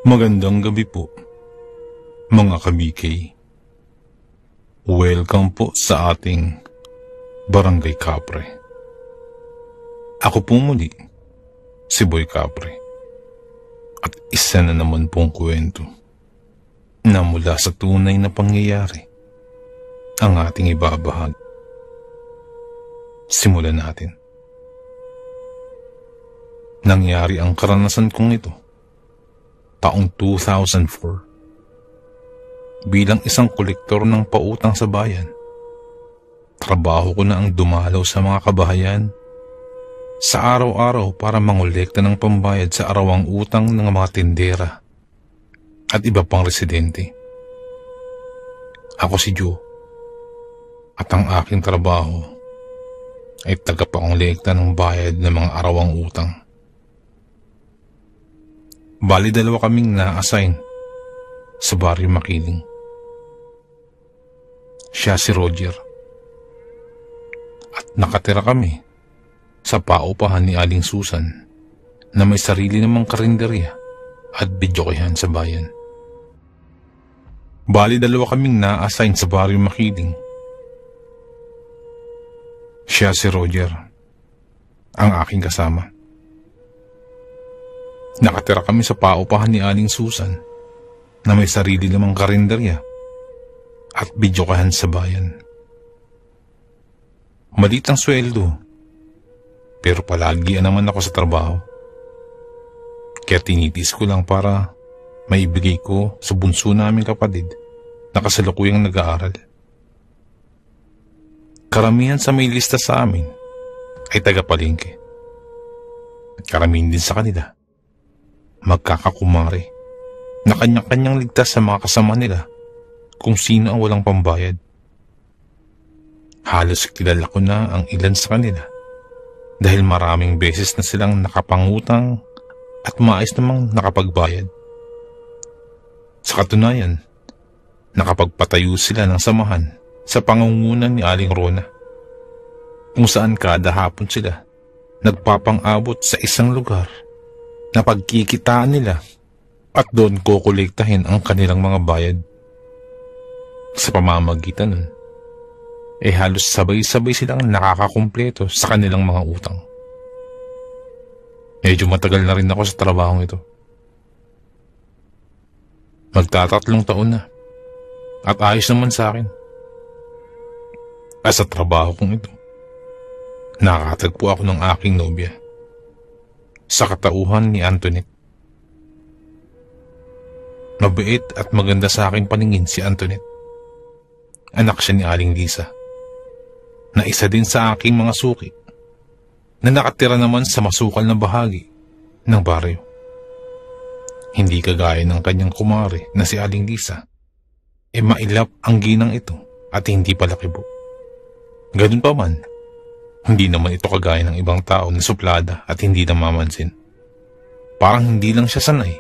Magandang gabi po, mga ka-BK. Welcome po sa ating Barangay Kapre. Ako po muli, si Boy Kapre. At isa na naman pong kwento na mula sa tunay na pangyayari ang ating ibabahagi. Simulan natin. Nangyari ang karanasan kong ito taong 2004. Bilang isang kolektor ng pautang sa bayan, trabaho ko na ang dumalaw sa mga kabahayan sa araw-araw para mangolekta ng pambayad sa arawang utang ng mga tindera at iba pang residente. Ako si Joe at ang aking trabaho ay tagapangolekta ng bayad ng mga arawang utang. Bali, dalawa kaming na-assign sa Barrio Makiling. Siya si Roger. At nakatira kami sa paupahan ni Aling Susan na may sarili namang karinderya at bidyokehan sa bayan. Bali, dalawa kaming na-assign sa Barrio Makiling. Siya si Roger, ang aking kasama. Nakatira kami sa paupahan ni Aling Susan na may sarili namang karinderya at bidyokahan sa bayan. Malit ang sweldo, pero palagi naman ako sa trabaho. Kaya tinitis ko lang para maibigay ko sa bunso naming kapatid na kasalukuyang nag-aaral. Karamihan sa may lista sa amin ay taga-palengke. At karamihan din sa kanila magkakakumari na kanya-kanyang ligtas sa mga kasama nila kung sino ang walang pambayad. Halos kilala ko na ang ilan sa kanila dahil maraming beses na silang nakapangutang at maayos namang nakapagbayad. Sa katunayan, nakapagpatayo sila ng samahan sa pangungunan ni Aling Rona, kung saan kada hapon sila nagpapang-abot sa isang lugar na pagkikitaan nila at doon kukolektahin ang kanilang mga bayad. Sa pamamagitan nun, halos sabay-sabay silang nakakakumpleto sa kanilang mga utang. Medyo matagal na rin ako sa trabahong ito. Magtatatlong taon na at ayos naman sa akin. At sa trabaho kong ito, nakatagpo ako ng aking nobya sa katauhan ni Antoinette. Mabait at maganda sa aking paningin si Antoinette. Anak siya ni Aling Lisa, na isa din sa aking mga suki, na nakatira naman sa masukal na bahagi ng baryo. Hindi kagaya ng kanyang kumare na si Aling Lisa, mailap ang ginang ito at hindi palakibo. Ganun pa man, hindi naman ito kagaya ng ibang tao na suplada at hindi namamansin. Parang hindi lang siya sanay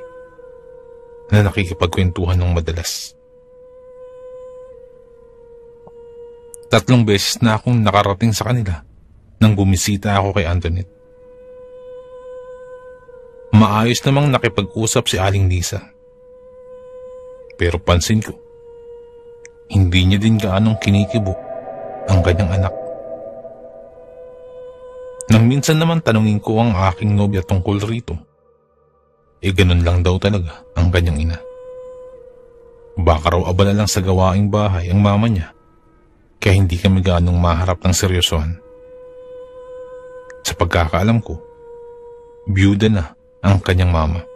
na nakikipagkwentuhan ng madalas. 3 beses na akong nakarating sa kanila nang bumisita ako kay Antoinette. Maayos namang nakipag-usap si Aling Lisa. Pero pansin ko, hindi niya din gaanong kinikibo ang kanyang anak. Nang minsan naman tanungin ko ang aking nobya tungkol rito, ganun lang daw talaga ang kanyang ina. Baka raw abala lang sa gawaing bahay ang mama niya, kaya hindi kami gaanong maharap ng seryosohan. Sa pagkakaalam ko, byuda na ang kanyang mama.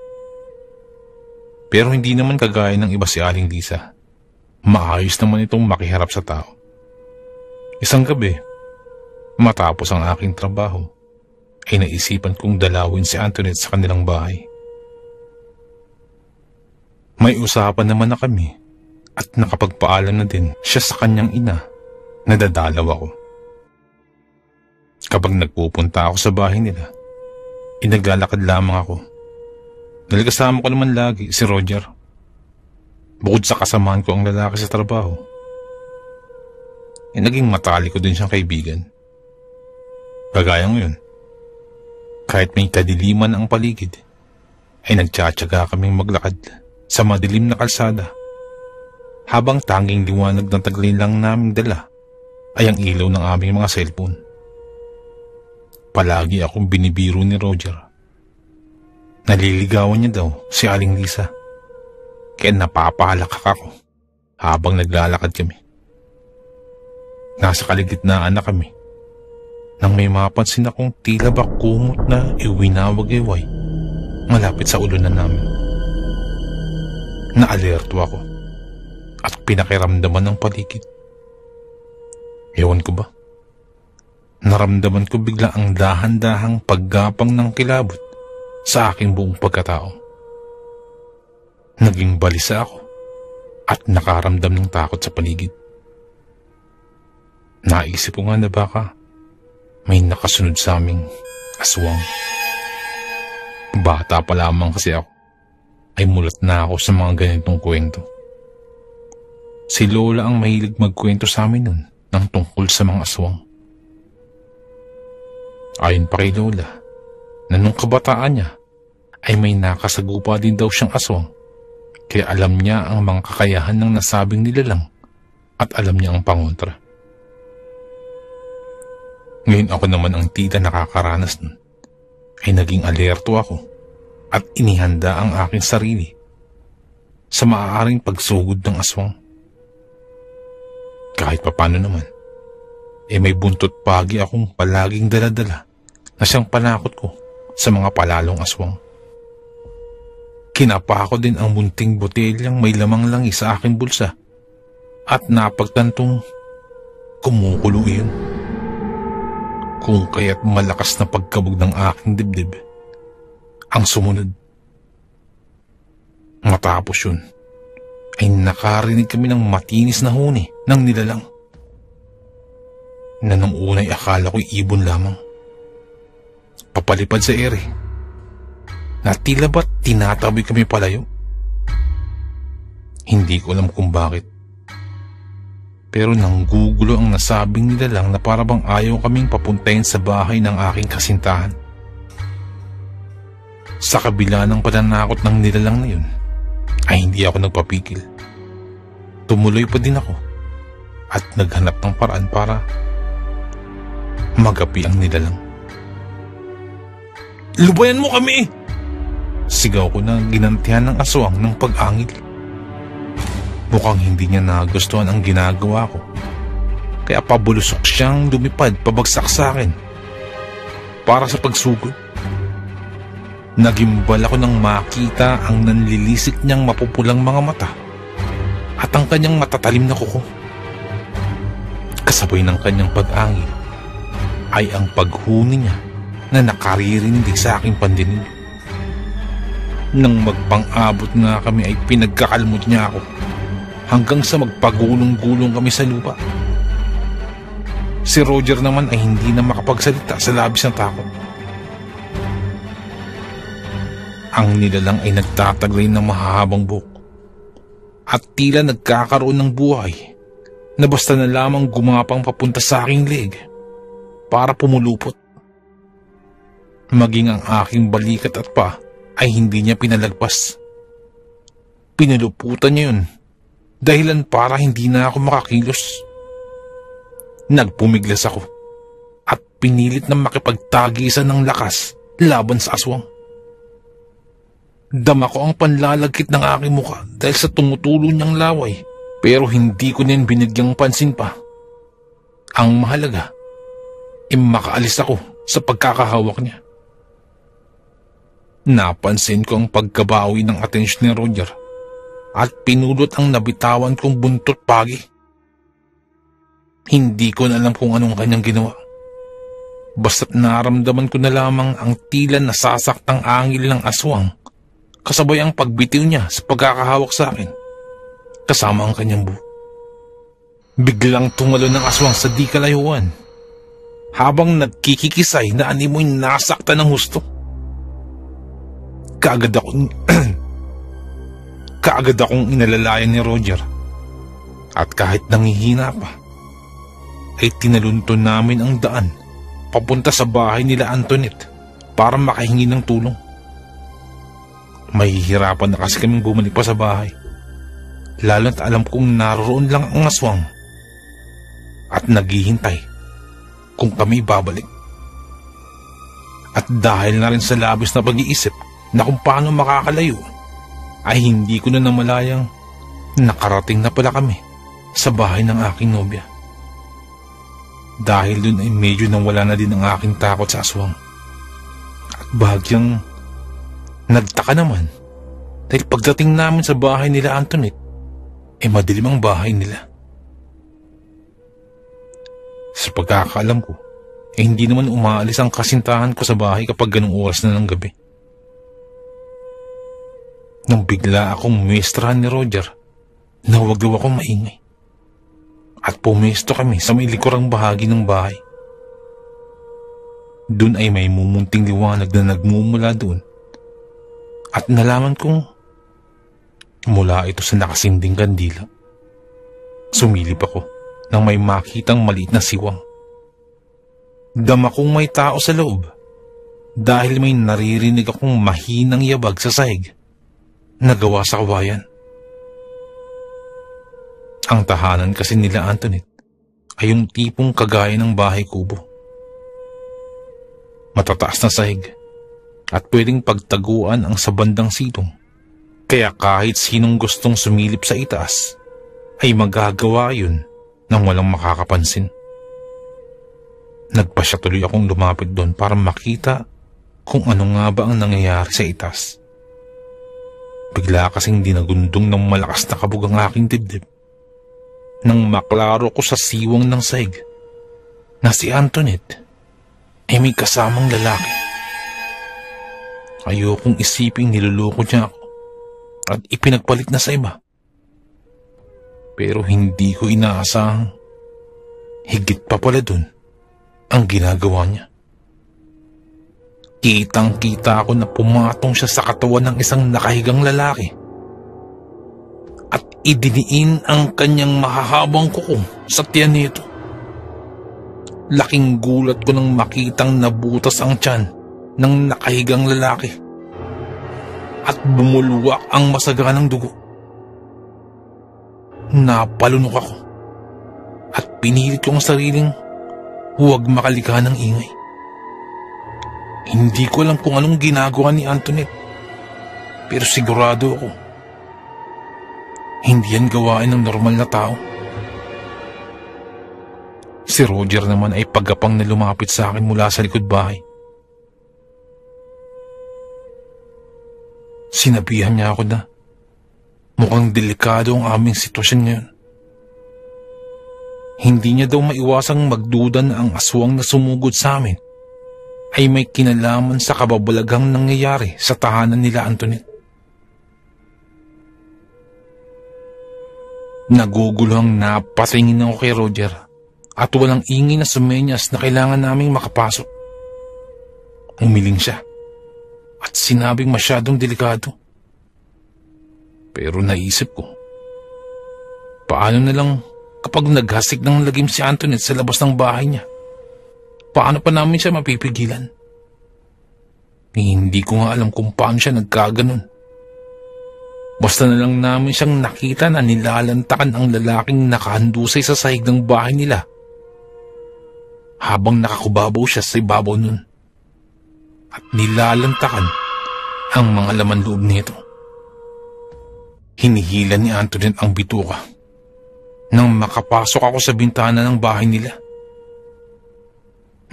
Pero hindi naman kagaya ng iba si Aling Lisa. Maayos naman itong makiharap sa tao. Isang gabi, matapos ang aking trabaho, ay naisipan kong dalawin si Antoinette sa kanilang bahay. May usapan naman na kami at nakapagpaalam na din siya sa kanyang ina na dadalaw ako. Kapag nagpupunta ako sa bahay nila, naglalakad lamang ako. Dahil kasama ko naman lagi si Roger. Bukod sa kasamaan ko ang lalaki sa trabaho, naging matalik ko din siyang kaibigan. Kagaya ngayon, kahit may kadiliman ang paligid, ay nagtsatsaga kaming maglakad sa madilim na kalsada habang tanging liwanag ng taglay lang naming dala ay ang ilaw ng aming mga cellphone. Palagi akong binibiro ni Roger. Naliligawan niya daw si Aling Lisa, kaya napapahalakak ako habang naglalakad kami. Nasa kaligitnaan na kami nang may mapansin akong tila ba kumot na iwinawag-iway malapit sa ulunan namin. Naalerto ako at pinakiramdaman ng paligid. Ewan ko ba? Naramdaman ko bigla ang dahan-dahang paggapang ng kilabot sa aking buong pagkatao. Naging balisa ako at nakaramdam ng takot sa paligid. Naisip ko nga na baka may nakasunod sa aming aswang. Bata pa lamang kasi ako, ay mulat na ako sa mga ganitong kwento. Si Lola ang mahilig magkwento sa amin nun ng tungkol sa mga aswang. Ayon pa kay Lola, na nung kabataan niya ay may nakasagupa din daw siyang aswang, kaya alam niya ang mga kakayahan ng nasabing nilalang at alam niya ang pangontra. Ngayon ako naman ang tila nakakaranas nun, ay naging alerto ako at inihanda ang aking sarili sa maaaring pagsugod ng aswang. Kahit papano naman, may buntot pagi akong palaging daladala na siyang panakot ko sa mga palalong aswang. Kinapa ko din ang munting botelyang may lamang langis sa aking bulsa at napagtantong kumukulo iyon. Kung kaya't malakas na pagkabog ng aking dibdib ang sumunod. Matapos yun, ay nakarinig kami ng matinis na huni ng nilalang na nung unay akala ko'y ibon lamang. Papalipad sa ere na tila ba't tinataboy kami palayo. Hindi ko alam kung bakit, pero nanggugulo ang nasabing nilalang na parabang ayaw kaming papuntahin sa bahay ng aking kasintahan. Sa kabila ng pananakot ng nilalang na yun, ay hindi ako nagpapigil. Tumuloy pa din ako at naghanap ng paraan para magapi ang nilalang. "Lubayan mo kami!" Sigaw ko na ginantihan ng aswang ng pag-angil. Mukhang hindi niya nagustuhan ang ginagawa ko, kaya pabulusok siyang lumipad pabagsak sa akin para sa pagsugod. Nagimbal ako nang makita ang nanlilisik niyang mapupulang mga mata at ang kanyang matatalim na kuko. Kasabay ng kanyang pag-angil ay ang paghuni niya na nakaririndig sa aking pandinig. Nang magpang-abot nga kami ay pinagkakalmot niya ako hanggang sa magpagulong-gulong kami sa lupa. Si Roger naman ay hindi na makapagsalita sa labis ng takot. Ang nilalang ay nagtataglay ng mahahabang buhok at tila nagkakaroon ng buhay na basta na lamang gumapang papunta sa aking leeg para pumulupot. Maging ang aking balikat at paa ay hindi niya pinalagpas. Pinuluputan niya yun, dahilan para hindi na ako makakilos. Nagpumiglas ako at pinilit na makipagtagisan ng lakas laban sa aswang. Dama ko ang panlalagkit ng aking muka dahil sa tumutulo niyang laway, pero hindi ko niyan binigyang pansin pa. Ang mahalaga, makaalis ako sa pagkakahawak niya. Napansin ko ang pagkabawi ng atensyon ni Roger at pinulot ang nabitawan kong buntot pagi. Hindi ko na alam kung anong kanyang ginawa. Basta't naramdaman ko na lamang ang tila nasasaktang angil ng aswang kasabay ang pagbitiw niya sa pagkakahawak sa akin kasama ang kanyang buhok. Biglang tumalo ng aswang sa di kalayuan habang nagkikikisay na animoy nasakta ng husto. Kaagad akong inalalayan ni Roger at kahit nangihina pa ay tinalunton namin ang daan papunta sa bahay nila Antoinette para makahingi ng tulong. Mahihirapan na kasi kaming bumalik pa sa bahay. Lalo't alam kong naroon lang ang aswang at naghihintay kung kami babalik. At dahil na rin sa labis na pag-iisip na kung paano makakalayo, ay hindi ko na namalayang nakarating na pala kami sa bahay ng aking nobya. Dahil dun ay medyo nawala na din ang aking takot sa aswang. At bahagyang nagtaka naman dahil pagdating namin sa bahay nila Antoinette, ay madilim ang bahay nila. Sa pagkakaalam ko, hindi naman umaalis ang kasintahan ko sa bahay kapag ganung oras na ng gabi. Nang bigla akong muestrahan ni Roger na huwag daw akong maingay. At pumesto kami sa may likurang bahagi ng bahay. Doon ay may mumunting liwanag na nagmumula doon. At nalaman kong mula ito sa nakasinding kandila. Sumilip ako nang may makitang maliit na siwang. Dama kong may tao sa loob dahil may naririnig akong mahinang yabag sa sahig na gawa sa kawayan. Ang tahanan kasi nila Antoinette ay yung tipong kagaya ng bahay kubo. Matataas na sahig at pwedeng pagtaguan ang sa bandang silong. Kaya kahit sinong gustong sumilip sa itaas ay magagawa yun nang walang makakapansin. Nagpasya tuloy akong lumapit doon para makita kung ano nga ba ang nangyayari sa itaas. Bigla kasing dinagundong ng malakas na kabog ang aking dibdib nang maklaro ko sa siwang ng sahig na si Antoinette ay may kasamang lalaki. Ayokong isiping niloloko niya ako at ipinagpalit na sa iba. Pero hindi ko inaasahang higit pa pala dun ang ginagawa niya. Kitang-kita ako na pumatong siya sa katawan ng isang nakahigang lalaki at idiniin ang kanyang mahahabang kuko sa tiyan nito. Laking gulat ko nang makitang nabutas ang tiyan ng nakahigang lalaki at bumulwak ang masaganang dugo. Napalunok ako at pinilit ko ang sariling huwag makalika ng ingay. Hindi ko alam kung anong ginagawa ni Antoinette, pero sigurado ako hindi yan gawain ng normal na tao. Si Roger naman ay pagapang na lumapit sa akin mula sa likod bahay. Sinabihan niya ako na mukhang delikado ang aming sitwasyon ngayon. Hindi niya daw maiwasang magduda na ang aswang na sumugod sa amin ay may kinalaman sa kababalaghang nangyayari sa tahanan nila Antoinette. Naguguluhang napatingin ako kay Roger at walang ingay na sumenyas na kailangan naming makapasok. Umiling siya at sinabing masyadong delikado. Pero naisip ko, paano na lang kapag naghasik ng lagim si Antoinette sa labas ng bahay niya? Paano pa namin siya mapipigilan? Hindi ko nga alam kung paano siya nagkaganon. Basta na lang namin siyang nakita na nilalantakan ang lalaking nakahandusay sa sahig ng bahay nila habang nakakubabaw siya sa ibabaw nun. At nilalantakan ang mga laman loob nito. Hinihila ni Antoinette ang bituka nang makapasok ako sa bintana ng bahay nila.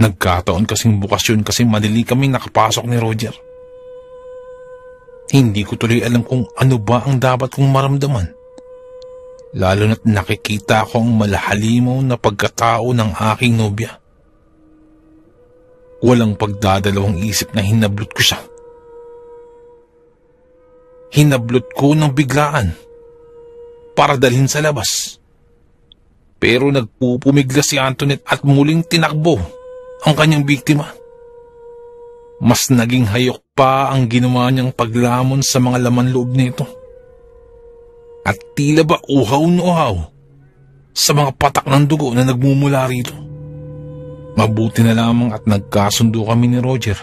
Nagkataon kasing bukas yun kasi madali kaming nakapasok ni Roger. Hindi ko tuloy alam kung ano ba ang dapat kong maramdaman. Lalo na't nakikita ko ang malahalimaw na pagkatao ng aking nobya. Walang pagdadalawang isip na hinablot ko siya. Hinablot ko ng biglaan para dalhin sa labas. Pero nagpupumigla si Antoinette at muling tinakbo ang kanyang biktima. Mas naging hayok pa ang ginawa niyang paglamon sa mga laman loob nito. At tila ba uhaw na uhaw sa mga patak ng dugo na nagmumula rito. Mabuti na lamang at nagkasundo kami ni Roger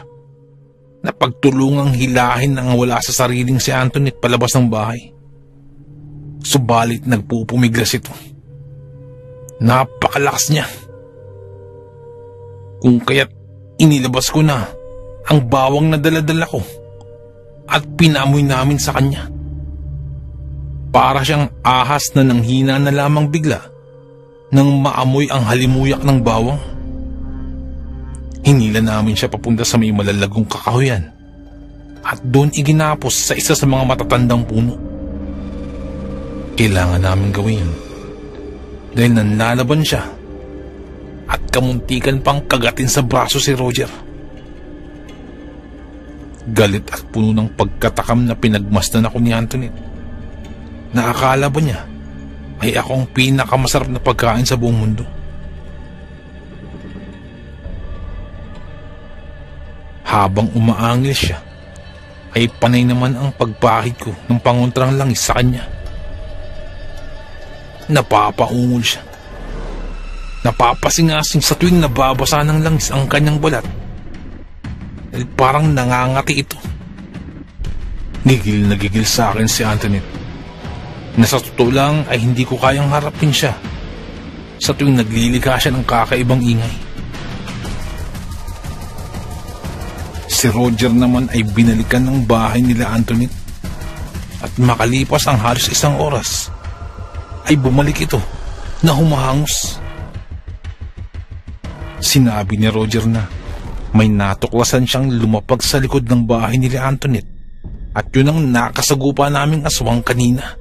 na pagtulungang hilahin ang wala sa sariling si Antoinette palabas ng bahay. Subalit nagpupumiglas ito. Napakalakas niya. Kung kaya't inilabas ko na ang bawang na dala-dala ko at pinamoy namin sa kanya. Para siyang ahas na nanghina na lamang bigla nang maamoy ang halimuyak ng bawang. Hinila namin siya papunta sa may malalagong kakahuyan at doon iginapos sa isa sa mga matatandang puno. Kailangan namin gawin yun dahil nanlalaban siya at kamuntikan pang kagatin sa braso si Roger. Galit at puno ng pagkatakam na pinagmasdan ako ni Antoinette. Naakala ba niya ay ako ang pinakamasarap na pagkain sa buong mundo? Habang umaangil siya, ay panay naman ang pagpahid ko ng pangontrang langis sa kanya. Napapaungol siya. Napapasingasing sa tuwing nababasa ng langis ang kanyang balat. Dahil parang nangangati ito. Gigil na gigil sa akin si Antoinette. Na sa totoo lang ay hindi ko kayang harapin siya sa tuwing naglilika siya ng kakaibang ingay. Si Roger naman ay binalikan ng bahay nila Antoinette at makalipas ang halos isang oras ay bumalik ito na humahangos. Sinabi ni Roger na may natuklasan siyang lumapag sa likod ng bahay nila Antoinette at yun ang nakasagupa naming aswang kanina.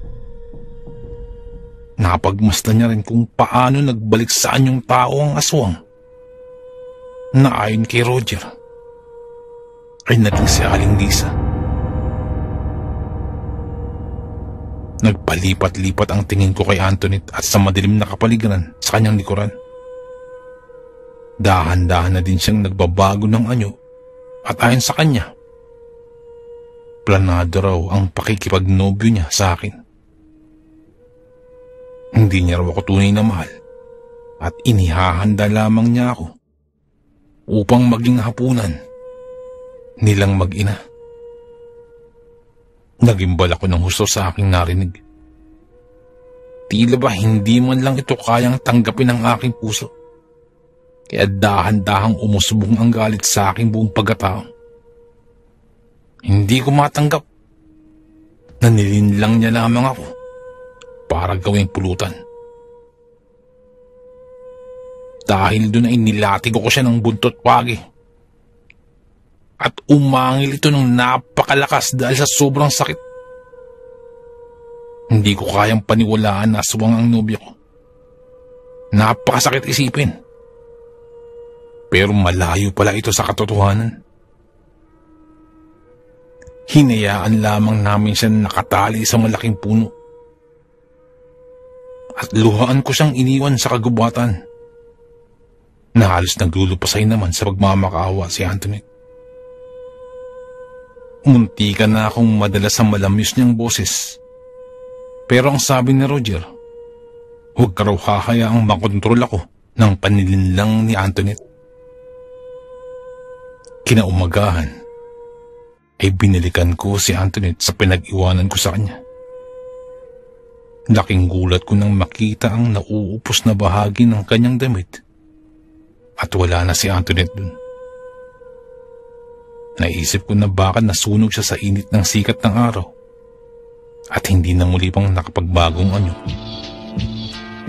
Napagmasdan niya rin kung paano nagbalik sa anyong tao ang aswang na ayon kay Roger ay naging si Aling Lisa. Nagpalipat-lipat ang tingin ko kay Antoinette at sa madilim na kapaligiran sa kanyang likuran. Dahan-dahan na din siyang nagbabago ng anyo at ayon sa kanya, planado raw ang pakikipagnobyo niya sa akin. Hindi niya raw ako tunay na mahal at inihahanda lamang niya ako upang maging hapunan nilang mag-ina. Nagimbal ako ng husto sa aking narinig. Tila ba hindi man lang ito kayang tanggapin ng aking puso. Kaya dahan-dahang umusbong ang galit sa aking buong pagkatao. Hindi ko matanggap na nilinlang niya lamang ako para gawing pulutan. Dahil doon ay nilatig ko siya ng buntot pagi. At umangil ito ng napakalakas dahil sa sobrang sakit. Hindi ko kayang paniwalaan na aswang ang nobya ko. Napakasakit isipin. Pero malayo pala ito sa katotohanan. Hinayaan lamang namin siya nakatali sa malaking puno. At luhaan ko siyang iniwan sa kagubatan. Na halos naglulupasay naman sa pagmamakaawa si Antoinette. Muntikan na akong madala sa malamyos niyang boses. Pero ang sabi ni Roger, huwag ka raw hahayaang makontrol ako ng panilinlang ni Antoinette. Kinaumagahan ay binalikan ko si Antoinette sa pinag-iwanan ko sa kanya. Laking gulat ko nang makita ang nauupos na bahagi ng kanyang damit at wala na si Antoinette dun. Naisip ko na baka nasunog siya sa init ng sikat ng araw at hindi na muli pang nakapagbagong anyo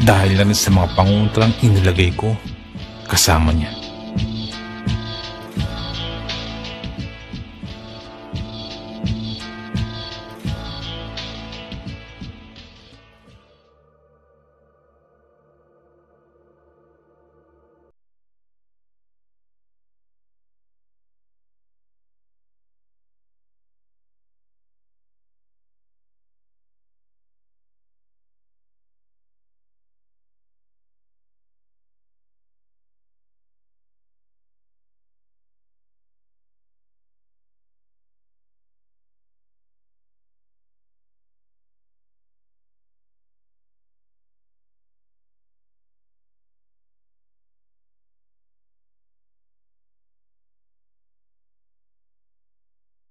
dahil na rin sa mga panguntrang inilagay ko kasama niya.